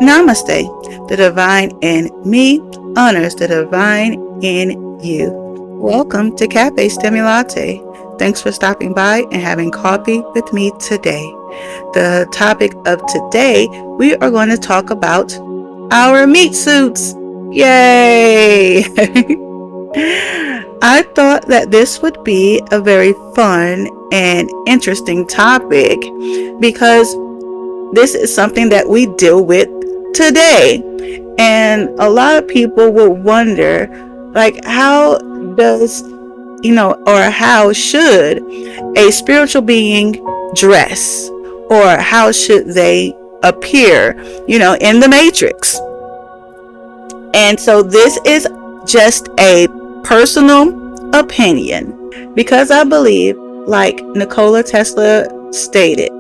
Namaste. The divine in me honors the divine in you. Welcome to Cafe Stimulate. Thanks for stopping by and having coffee with me today. The topic of today, we are going to talk about our meat suits. Yay! I thought that this would be a very fun and interesting topic because this is something that we deal with today. And a lot of people will wonder, like, how does, or how should a spiritual being dress? Or how should they appear, in the matrix? And so this is just a personal opinion because I believe, like Nikola Tesla stated,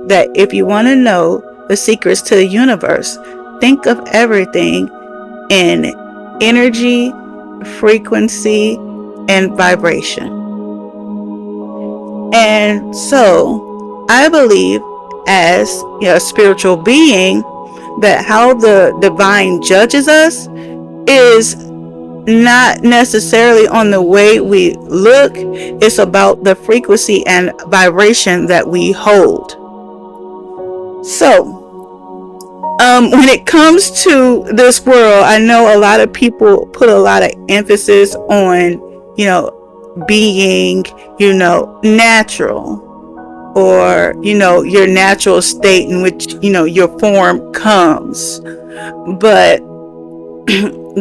that if you want to know the secrets to the universe, think of everything in energy, frequency, and vibration. And so I believe, as a spiritual being, that how the divine judges us is not necessarily on the way we look. It's about the frequency and vibration that we hold. So when it comes to this world, I know a lot of people put a lot of emphasis on being natural, or your natural state in which your form comes. But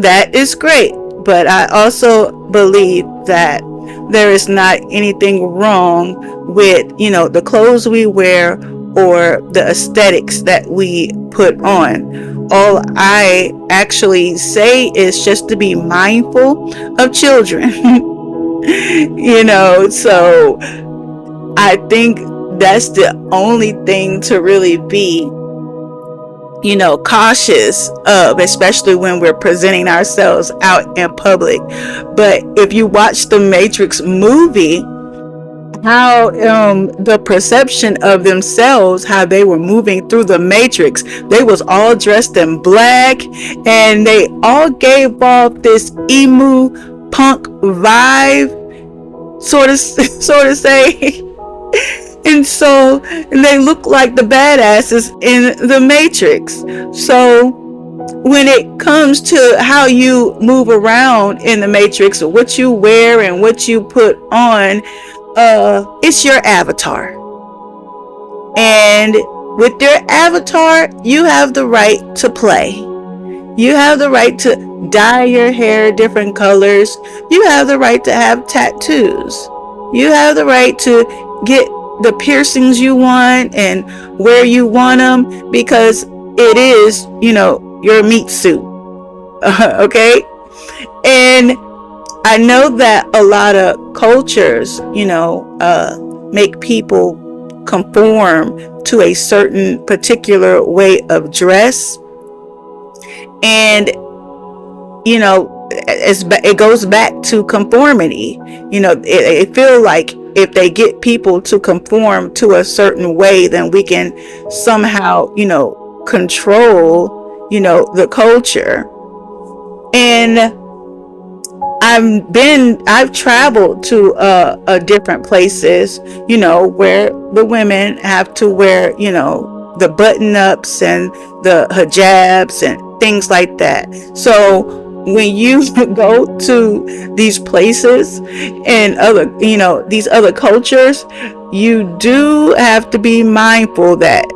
that is great. But I also believe that there is not anything wrong with the clothes we wear or the aesthetics that we put on. All I actually say is just to be mindful of children. So I think that's the only thing to really be cautious of, especially when we're presenting ourselves out in public. But if you watch the Matrix movie, how the perception of themselves, how they were moving through the Matrix, they was all dressed in black and they all gave off this emu punk vibe, sort of say. And so they look like the badasses in the Matrix. So when it comes to how you move around in the Matrix, or what you wear and what you put on, it's your avatar. And with your avatar, you have the right to play. You have the right to dye your hair different colors. You have the right to have tattoos. You have the right to get the piercings you want and where you want them, because it is, your meat suit. Okay? And I know that a lot of cultures, make people conform to a certain particular way of dress. And, it goes back to conformity. It feels like if they get people to conform to a certain way, then we can somehow, control, the culture. And I've traveled to different places, where the women have to wear, the button-ups and the hijabs and things like that. So when you go to these places and these other cultures, you do have to be mindful that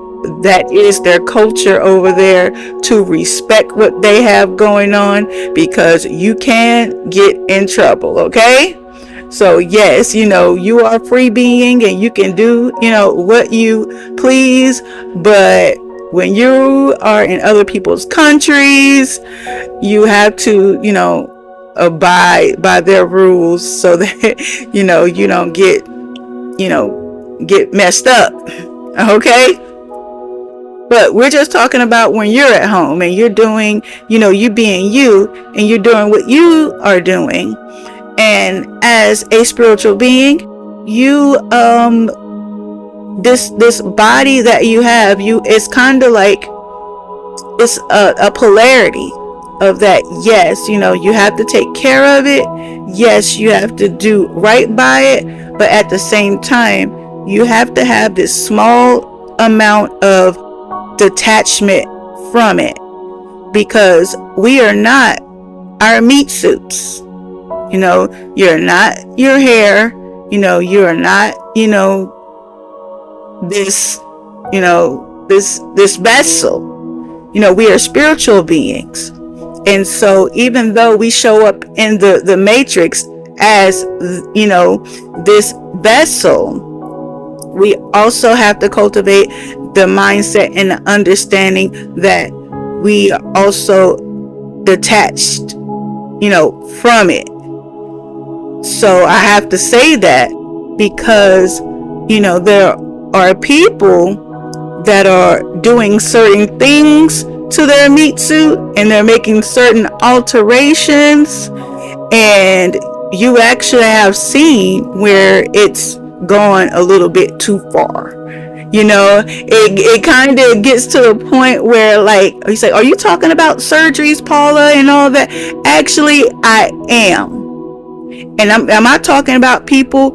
is their culture over there, to respect what they have going on, because you can get in trouble. Okay? So yes, you are a free being and you can do, what you please, but when you are in other people's countries, you have to, abide by their rules so that, you don't get messed up. Okay? But we're just talking about when you're at home and you're doing, you being you, and you're doing what you are doing. And as a spiritual being, you this body that you have, it's kind of like it's a polarity of that. Yes, you have to take care of it. Yes, you have to do right by it, but at the same time, you have to have this small amount of detachment from it, because we are not our meat suits. You're not your hair. You're not, this, this vessel. We are spiritual beings. And so even though we show up in the matrix as, this vessel, we also have to cultivate the mindset and the understanding that we are also detached, from it. So I have to say that because, there are people that are doing certain things to their meat suit, and they're making certain alterations, and you actually have seen where it's gone a little bit too far. It kind of gets to the point where, like, you say, are you talking about surgeries, Paula, and all that? Actually, I am. And am I talking about people,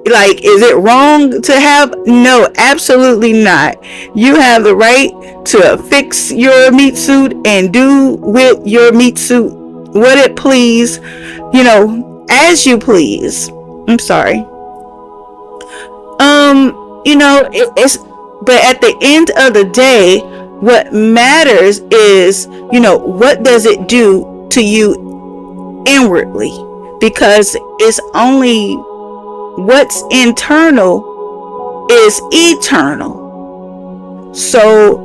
like, is it wrong to have? No, absolutely not. You have the right to fix your meat suit and do with your meat suit what it please, as you please. I'm sorry. It's, but at the end of the day, what matters is, what does it do to you inwardly? Because it's only what's internal is eternal. So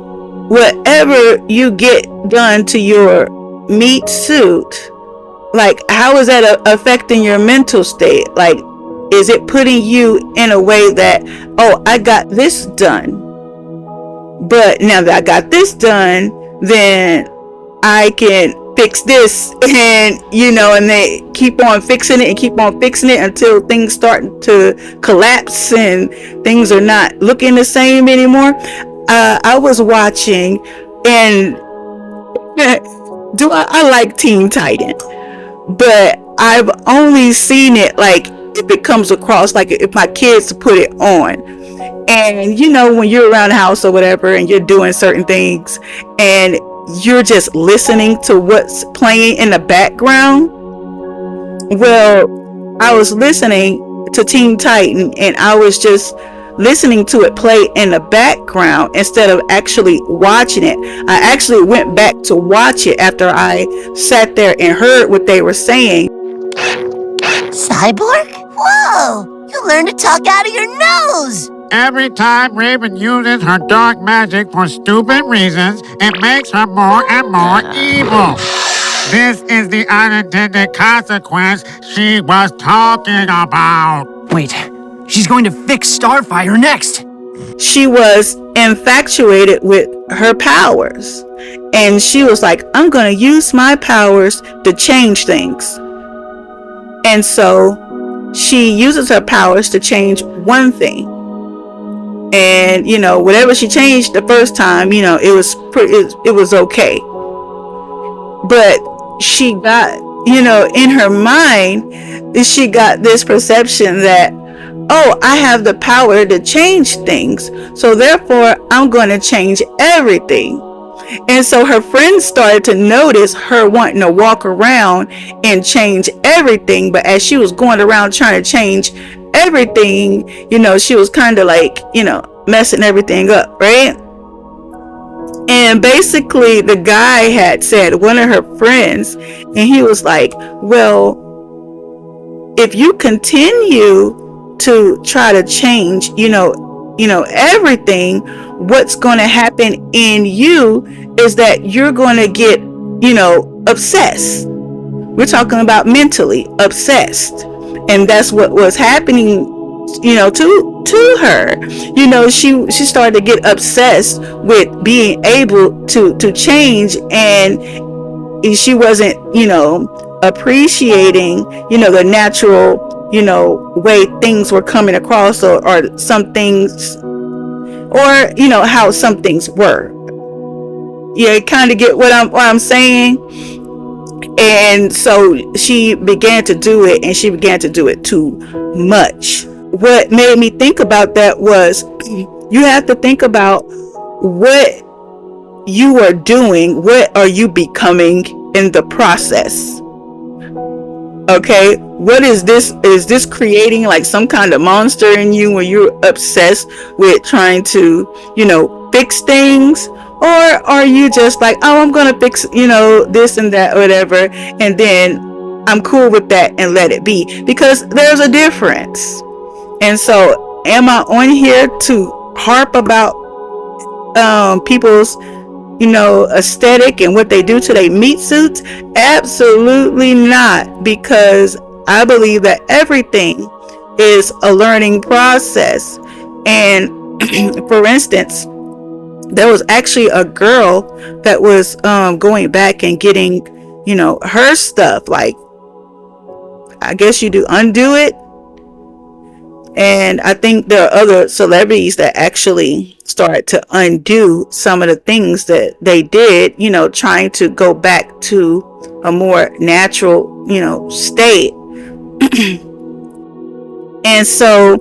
whatever you get done to your meat suit, like, how is that affecting your mental state? Like, is it putting you in a way that, oh, I got this done, but now that I got this done, then I can fix this, and and they keep on fixing it and keep on fixing it until things start to collapse and things are not looking the same anymore. I was watching, and I like Teen Titan, but I've only seen it, like, if it comes across, like, if my kids put it on, and when you're around the house or whatever, and you're doing certain things, and you're just listening to what's playing in the background. Well, I was listening to Teen Titan, and I was just listening to it play in the background instead of actually watching it. I actually went back to watch it after I sat there and heard what they were saying. Cyborg? Whoa! You learned to talk out of your nose! Every time Raven uses her dark magic for stupid reasons, it makes her more and more evil. This is the unintended consequence she was talking about. Wait, she's going to fix Starfire next. She was infatuated with her powers, and she was like, I'm going to use my powers to change things. And so she uses her powers to change one thing. And, whatever she changed the first time, it was okay. But she got, in her mind, she got this perception that, oh, I have the power to change things, so therefore I'm going to change everything. And so her friends started to notice her wanting to walk around and change everything. But as she was going around trying to change everything, she was kind of like, messing everything up, right? And basically the guy had said, one of her friends, and he was like, well, if you continue to try to change, everything, what's going to happen in you is that you're going to get, obsessed. We're talking about mentally obsessed. And that's what was happening, to her. She started to get obsessed with being able to change, and she wasn't, appreciating, the natural, way things were coming across, or some things, or how some things were. You kind of get what I'm saying. And so she began to do it, and she began to do it too much. What made me think about that was, you have to think about what you are doing. What are you becoming in the process? Okay, what is this? Is this creating like some kind of monster in you where you're obsessed with trying to, fix things? Or are you just like, oh, I'm gonna fix, this and that, whatever, and then I'm cool with that and let it be? Because there's a difference. And so, am I on here to harp about people's aesthetic and what they do to their meat suits? Absolutely not, because I believe that everything is a learning process. And for instance, there was actually a girl that was going back and getting her stuff, like, I guess you do undo it. And I think there are other celebrities that actually started to undo some of the things that they did, trying to go back to a more natural, state. And so,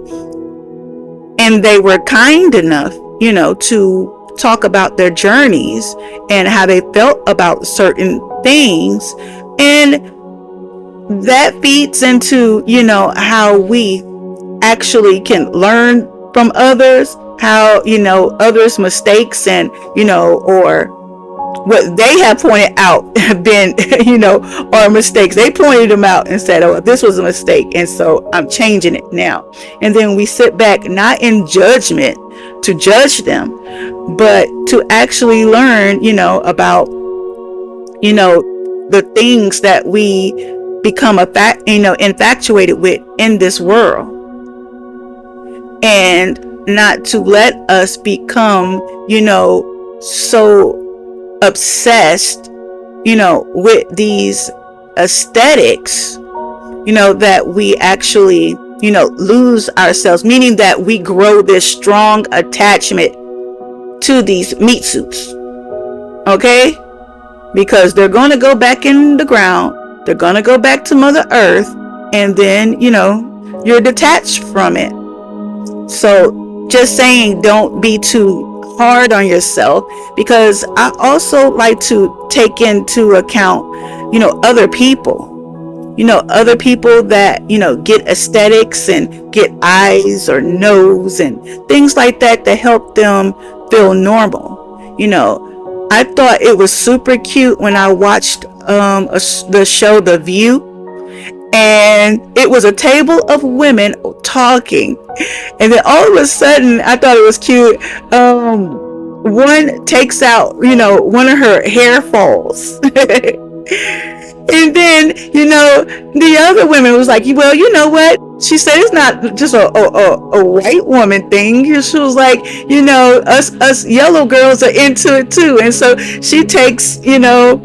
and they were kind enough, to talk about their journeys and how they felt about certain things. And that feeds into, how we actually can learn from others, how others' mistakes and or what they have pointed out have been are mistakes. They pointed them out and said, oh, this was a mistake, and so I'm changing it now. And then we sit back, not in judgment to judge them, but to actually learn about the things that we become infatuated with in this world. And not to let us become, so obsessed, with these aesthetics, that we actually, lose ourselves, meaning that we grow this strong attachment to these meat suits. Okay? Because they're going to go back in the ground. They're going to go back to Mother Earth. And then, you're detached from it. So just saying, don't be too hard on yourself, because I also like to take into account, other people, other people that, get aesthetics and get eyes or nose and things like that to help them feel normal. I thought it was super cute when I watched the show The View. And it was a table of women talking. And then all of a sudden, I thought it was cute. One takes out, one of her hair falls. And then, the other women was like, well, you know what? She said it's not just a white woman thing. She was like, us yellow girls are into it too. And so she takes, her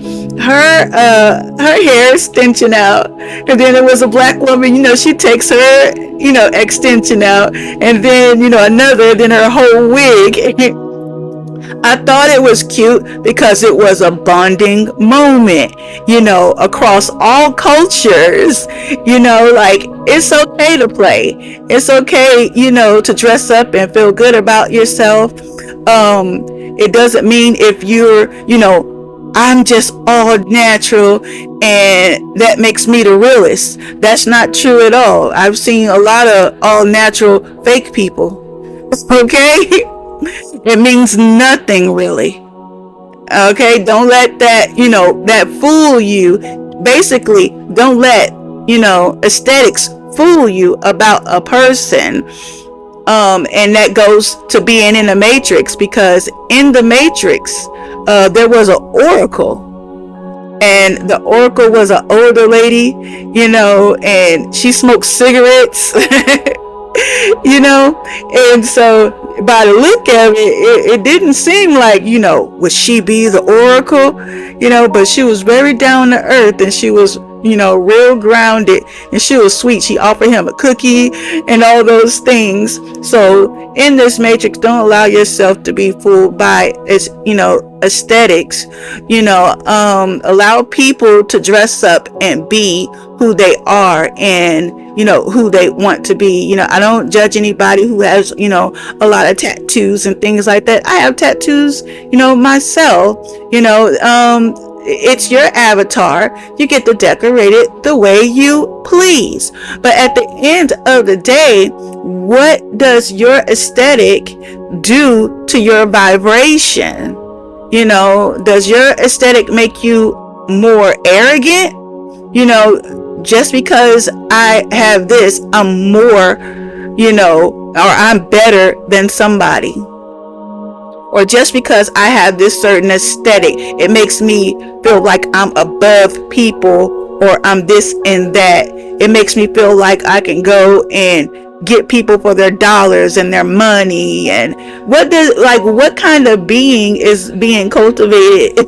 hair extension out. And then there was a black woman, she takes her, extension out. And then, then her whole wig. I thought it was cute because it was a bonding moment, across all cultures. Like, it's okay to play. It's okay, to dress up and feel good about yourself. It doesn't mean if you're, I'm just all natural and that makes me the realest. That's not true at all. I've seen a lot of all natural fake people. Okay? It means nothing really. Okay, don't let that, that fool you. Basically, don't let, aesthetics fool you about a person. And that goes to being in the Matrix, because in the Matrix, there was an oracle. And the oracle was an older lady, and she smoked cigarettes. And so by the look of it, it didn't seem like, would she be the oracle, but she was very down to earth, and she was real grounded, and she was sweet. She offered him a cookie and all those things. So in this matrix, don't allow yourself to be fooled by aesthetics. Allow people to dress up and be who they are and who they want to be. I don't judge anybody who has a lot of tattoos and things like that. I have tattoos myself. It's your avatar. You get to decorate it the way you please. But at the end of the day, what does your aesthetic do to your vibration? Does your aesthetic make you more arrogant? Just because I have this, I'm more, or I'm better than somebody. Or just because I have this certain aesthetic, it makes me feel like I'm above people, or I'm this and that. It makes me feel like I can go and get people for their dollars and their money. And what kind of being is being cultivated?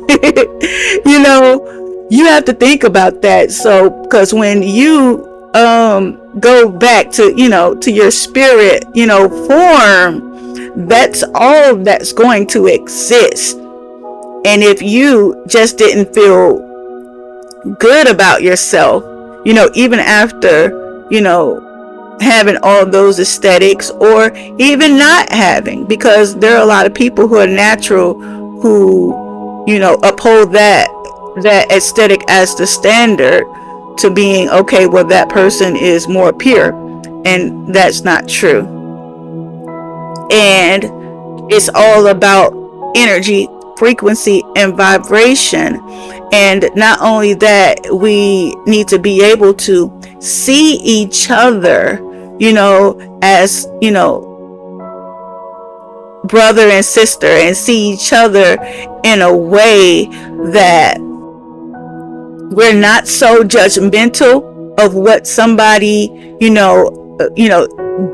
You have to think about that. So, because when you go back to to your spirit form, that's all that's going to exist. And if you just didn't feel good about yourself, even after having all those aesthetics, or even not having, because there are a lot of people who are natural who uphold that aesthetic as the standard to being okay, well, that person is more pure, and that's not true. And it's all about energy, frequency, and vibration. And not only that, we need to be able to see each other as brother and sister, and see each other in a way that we're not so judgmental of what somebody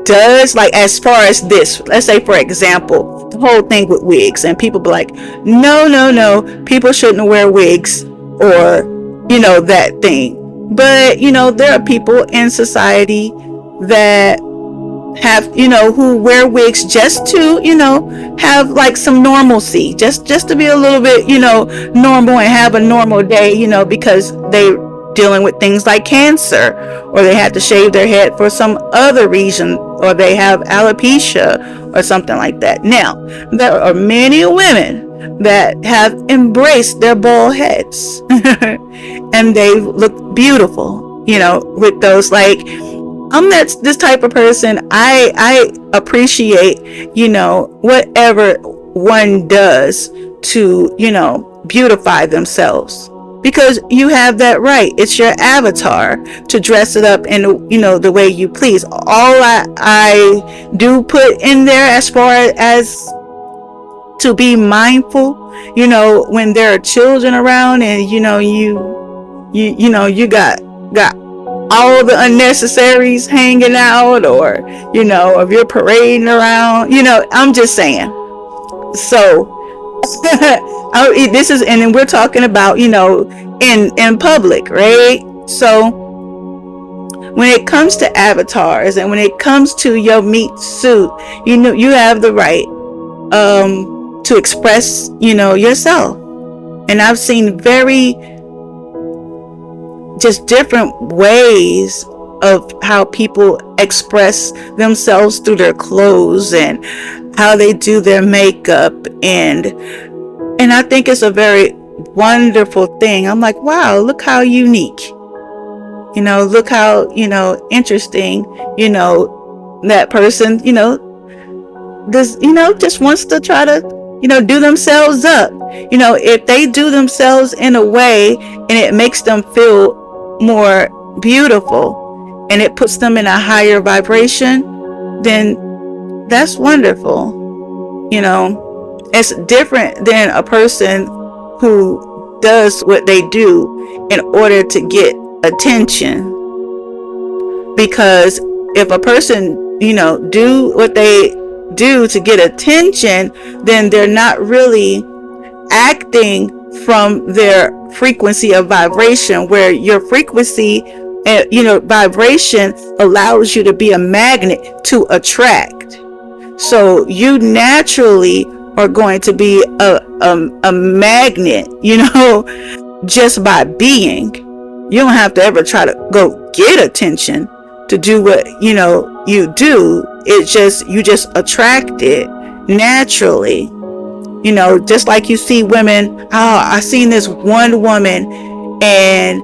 does. Like, as far as this, let's say for example, the whole thing with wigs, and people be like, no, people shouldn't wear wigs, or that thing. But there are people in society that have who wear wigs just to have like some normalcy, just to be a little bit normal and have a normal day, because they dealing with things like cancer, or they have to shave their head for some other reason, or they have alopecia or something like that. Now, there are many women that have embraced their bald heads and they look beautiful, with those. Like, I'm this type of person. I appreciate, whatever one does to, beautify themselves. Because you have that right. It's your avatar to dress it up in the way you please. All I do put in there, as far as to be mindful, when there are children around, and you got all the unnecessaries hanging out, or if you're parading around, I'm just saying. So this is, and then we're talking about in public, right? So when it comes to avatars, and when it comes to your meat suit, you have the right to express yourself. And I've seen very just different ways of how people express themselves through their clothes and how they do their makeup, and I think it's a very wonderful thing. I'm like, wow, look how unique, look how interesting, that person just wants to try to do themselves up. If they do themselves in a way and it makes them feel more beautiful, and it puts them in a higher vibration, then that's wonderful. It's different than a person who does what they do in order to get attention. Because if a person do what they do to get attention, then they're not really acting from their frequency of vibration, where your frequency and vibration allows you to be a magnet to attract. So you naturally are going to be a magnet, just by being. You don't have to ever try to go get attention to do what you do. It's just you just attract it naturally. Just like you see women. I seen this one woman, and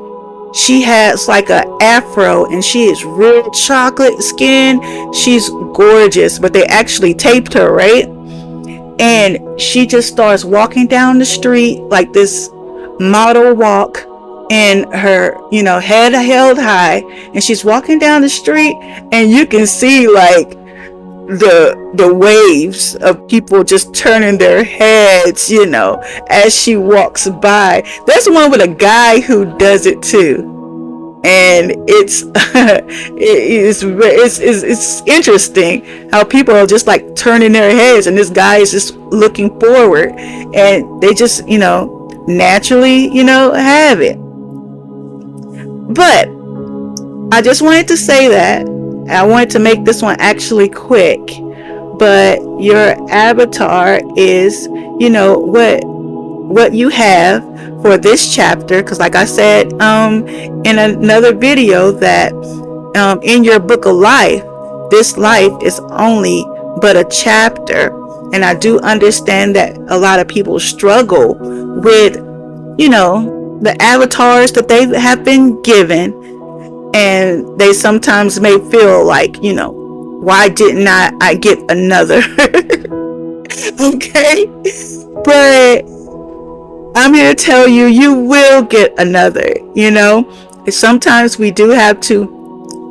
she has like a afro, and she is real chocolate skin. She's gorgeous, but they actually taped her, right? And she just starts walking down the street like this model walk, and her head held high, and she's walking down the street, and you can see like the waves of people just turning their heads as she walks by. There's one with a guy who does it too, and it's it's interesting how people are just like turning their heads, and this guy is just looking forward, and they just naturally have it. But I just wanted to say that I wanted to make this one actually quick. But your avatar is what you have for this chapter, because like I said in another video, that in your book of life, this life is only but a chapter. And I do understand that a lot of people struggle with the avatars that they have been given, and they sometimes may feel like why didn't I get another? Okay, but I'm here to tell you, you will get another. Sometimes we do have to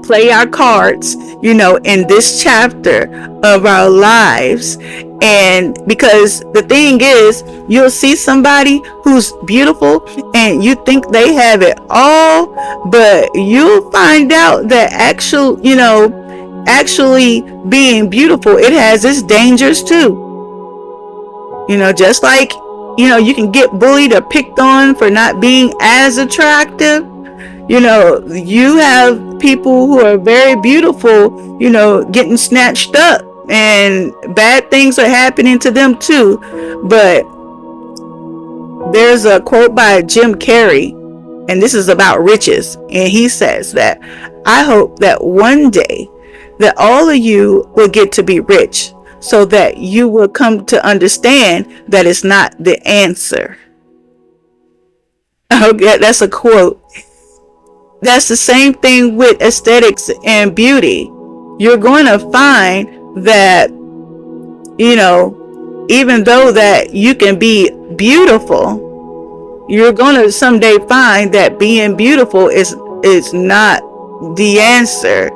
play our cards in this chapter of our lives. And because the thing is, you'll see somebody who's beautiful and you think they have it all, but you'll find out that actually being beautiful, it has its dangers too. Just like you can get bullied or picked on for not being as attractive. You have people who are very beautiful getting snatched up, and bad things are happening to them too. But there's a quote by Jim Carrey, and this is about riches, and he says that I hope that one day that all of you will get to be rich, so that you will come to understand that it's not the answer. Okay, that's a quote. That's the same thing with aesthetics and beauty. You're going to find that even though that you can be beautiful, you're going to someday find that being beautiful is not the answer.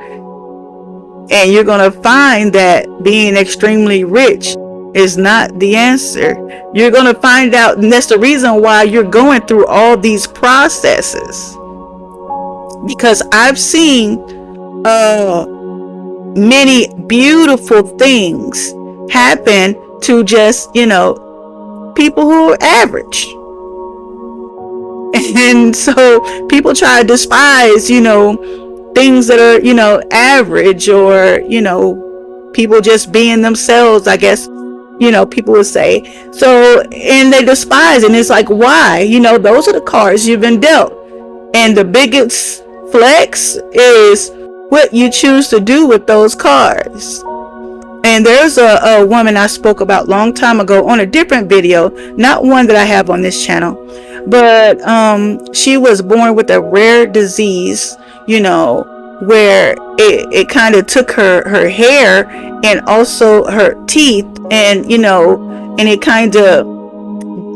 And you're going to find that being extremely rich is not the answer. You're going to find out, and that's the reason why you're going through all these processes. Because I've seen many beautiful things happen to just people who are average. And so people try to despise things that are average, or people just being themselves, I guess people would say. So, and they despise, and it's like, why? Those are the cards you've been dealt, and the biggest flex is what you choose to do with those cards. And there's a woman I spoke about long time ago on a different video, not one that I have on this channel, but she was born with a rare disease, where it kind of took her hair and also her teeth, and and it kind of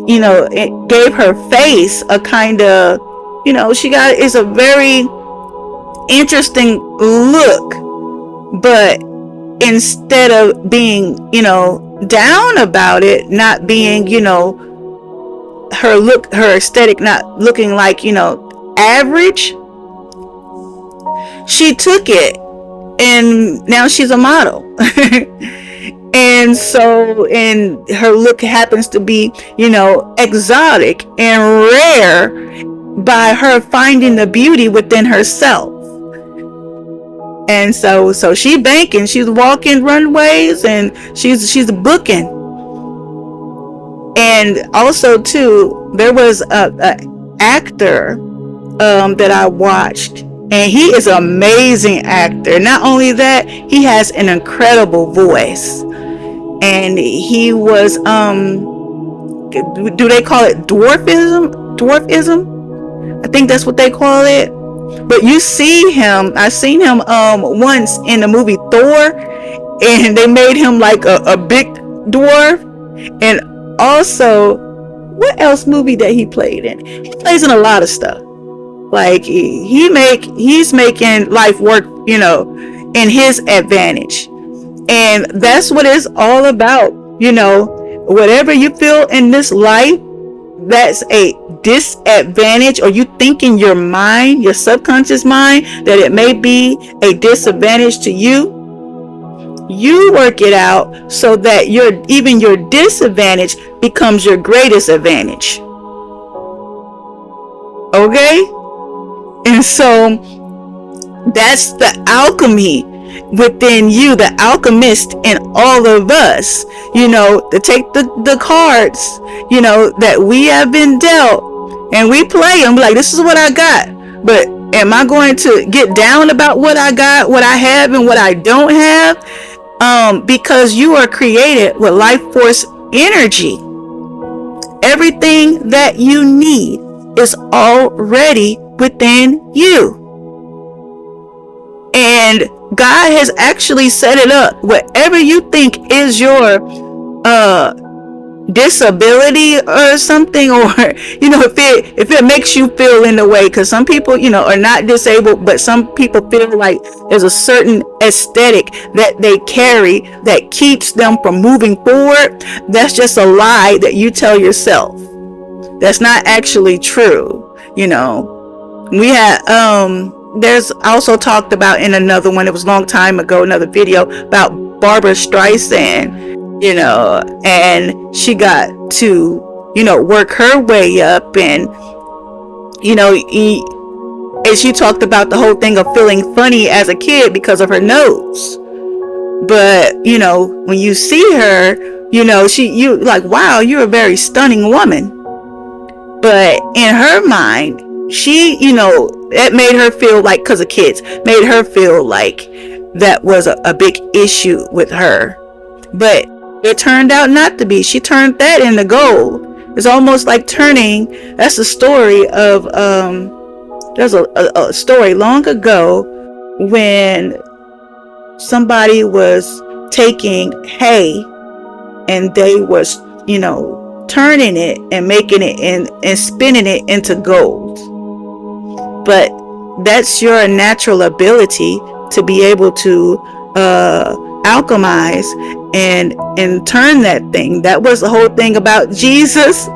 it gave her face a kind of it's a very interesting look. But instead of being down about it, not being her aesthetic not looking like average, she took it, and now she's a model. And so, and her look happens to be, exotic and rare by her finding the beauty within herself. And so she banking, she's walking runways, and she's booking. And also too, there was a actor that I watched, and he is an amazing actor. Not only that, he has an incredible voice. And he was do they call it dwarfism? I think that's what they call it. But you see him, I seen him once in the movie Thor, and they made him like a big dwarf. And also, what else movie that he played in? He plays in a lot of stuff. Like he's making life work, in his advantage. And that's what it's all about. Whatever you feel in this life that's a disadvantage, or you think in your mind, your subconscious mind, that it may be a disadvantage to you, you work it out so that even your disadvantage becomes your greatest advantage. Okay? And so that's the alchemy within you, the alchemist in all of us, to take the cards, that we have been dealt, and we play them like, this is what I got. But am I going to get down about what I got, what I have, and what I don't have? Because you are created with life force energy. Everything that you need is already within you. And God has actually set it up. Whatever you think is your disability or something, or if it makes you feel in the way, because some people are not disabled, but some people feel like there's a certain aesthetic that they carry that keeps them from moving forward. That's just a lie that you tell yourself. That's not actually true. We had there's also talked about in another one, it was a long time ago, another video about Barbara Streisand, and she got to, work her way up, and, and she talked about the whole thing of feeling funny as a kid because of her nose. But, when you see her, you like, wow, you're a very stunning woman. But in her mind, she, it made her feel like, because of kids, made her feel like that was a big issue with her. But it turned out not to be. She turned that into gold. It's almost like turning, that's the story of, there's a story long ago when somebody was taking hay and they was, turning it and making it and spinning it into gold. But that's your natural ability to be able to alchemize and turn that thing. That was the whole thing about Jesus.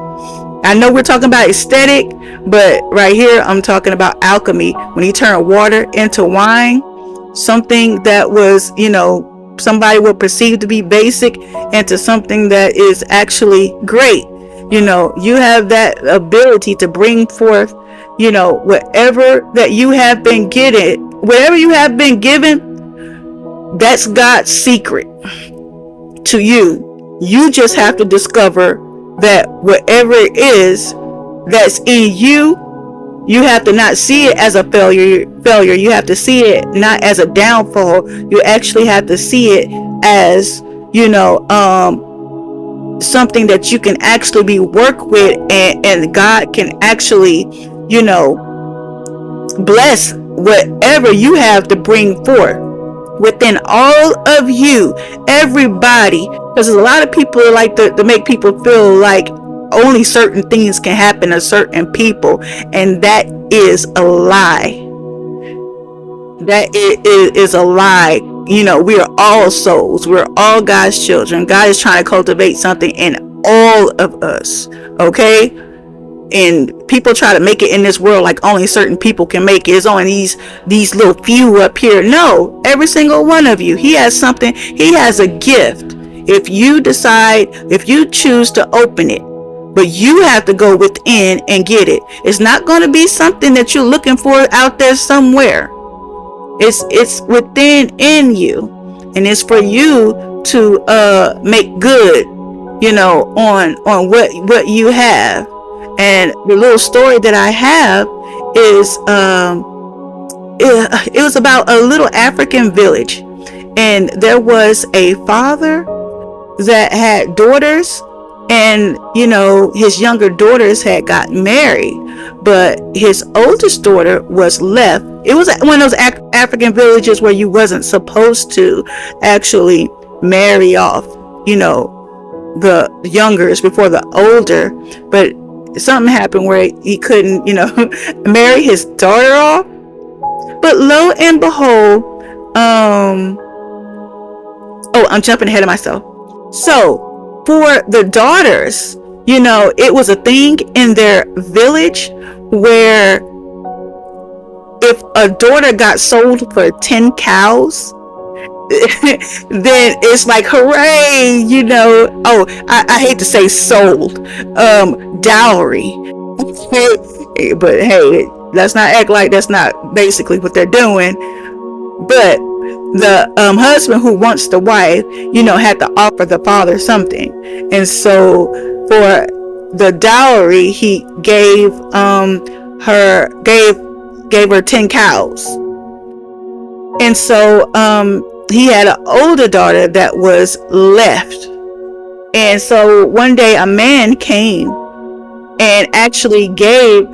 I know we're talking about aesthetic, but right here I'm talking about alchemy. When he turned water into wine, something that was, somebody would perceive to be basic into something that is actually great. You have that ability to bring forth, whatever that you have been given, whatever you have been given, that's God's secret to you. You just have to discover that whatever it is that's in you, you have to not see it as a failure. You have to see it not as a downfall. You actually have to see it as, something that you can actually be worked with, and God can actually, bless whatever you have to bring forth within all of you, everybody. Because a lot of people like to make people feel like only certain things can happen to certain people, and that is a lie. That is a lie. We are all souls. We're all God's children. God is trying to cultivate something in all of us. Okay? And people try to make it in this world like only certain people can make it. It's only these little few up here. No, every single one of you. He has something. He has a gift. if you choose to open it, but you have to go within and get it. It's not going to be something that you're looking for out there somewhere. It's within in you, and it's for you to make good, on what you have. And the little story that I have is it was about a little African village, and there was a father that had daughters, and his younger daughters had gotten married, but his oldest daughter was left. It was one of those African villages where you wasn't supposed to actually marry off the youngers before the older, but something happened where he couldn't marry his daughter off. But lo and behold, I'm jumping ahead of myself. So for the daughters, it was a thing in their village where if a daughter got sold for 10 cows, then it's like, hooray, I hate to say sold, dowry. But hey, let's not act like that's not basically what they're doing. But the husband who wants the wife, had to offer the father something. And so for the dowry, he gave her 10 cows. And so he had an older daughter that was left. And so one day a man came and actually gave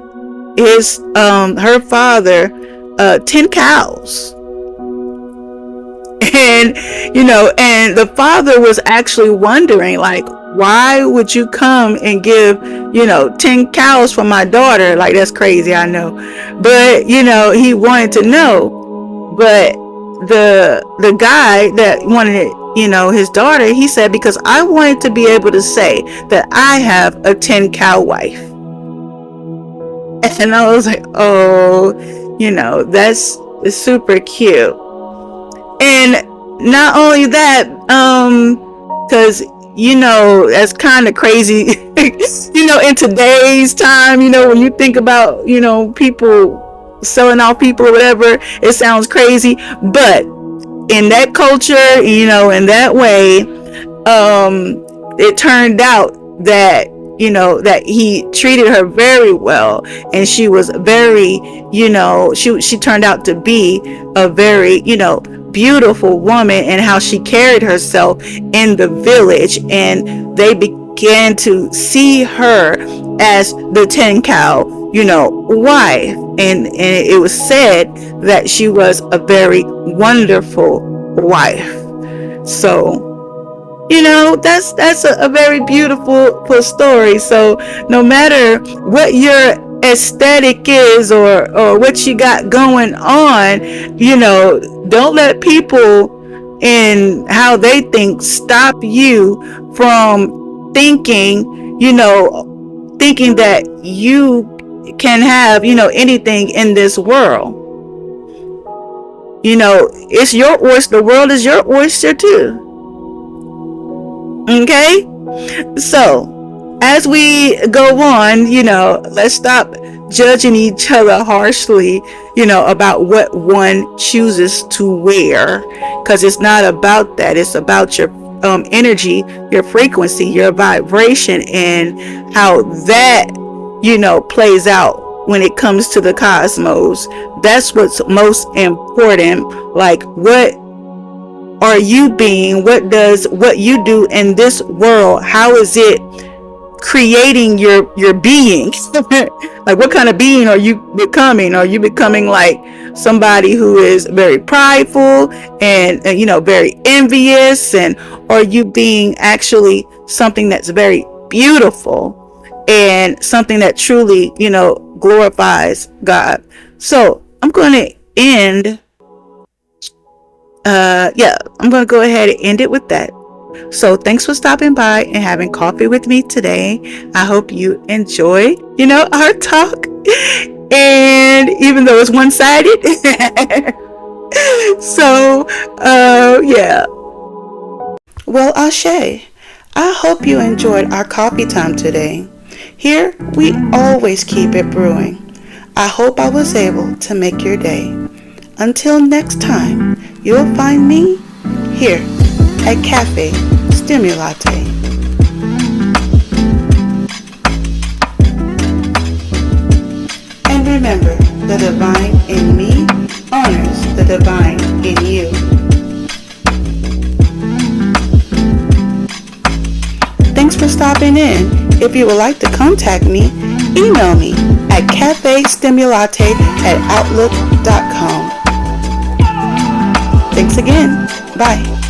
her father 10 cows. And and the father was actually wondering, like, why would you come and give 10 cows for my daughter? Like, that's crazy, I know, but he wanted to know. But the guy that wanted his daughter, he said, because I wanted to be able to say that I have a 10 cow wife. And I was like, oh, that's super cute. And not only that, because that's kind of crazy, in today's time, when you think about, people selling off people or whatever, it sounds crazy. But in that culture, in that way, it turned out that that he treated her very well, and she was very, she turned out to be a very, beautiful woman, and how she carried herself in the village, and they began to see her as the 10 cow, wife, and it was said that she was a very wonderful wife. So that's a very beautiful story. So no matter what your aesthetic is or what you got going on, don't let people and how they think stop you from thinking that you can have anything in this world. It's your oyster. The world is your oyster too. Okay, so as we go on, let's stop judging each other harshly, about what one chooses to wear, because it's not about that. It's about your energy, your frequency, your vibration, and how that plays out when it comes to the cosmos. That's what's most important. Like, what are you being? What does what you do in this world, how is it creating your being? Like, what kind of being are you becoming? Are you becoming like somebody who is very prideful and very envious, and are you being actually something that's very beautiful and something that truly glorifies God? So I'm going to end I'm going to go ahead and end it with that. So thanks for stopping by and having coffee with me today. I hope you enjoy our talk, and even though it's one-sided. So Well, Ashe, I hope you enjoyed our coffee time today. Here, we always keep it brewing. I hope I was able to make your day. Until next time, you'll find me here at Cafe Stimulate. And remember, the divine in me honors the divine in you. Thanks for stopping in. If you would like to contact me, email me at cafestimulate@outlook.com. Thanks again. Bye.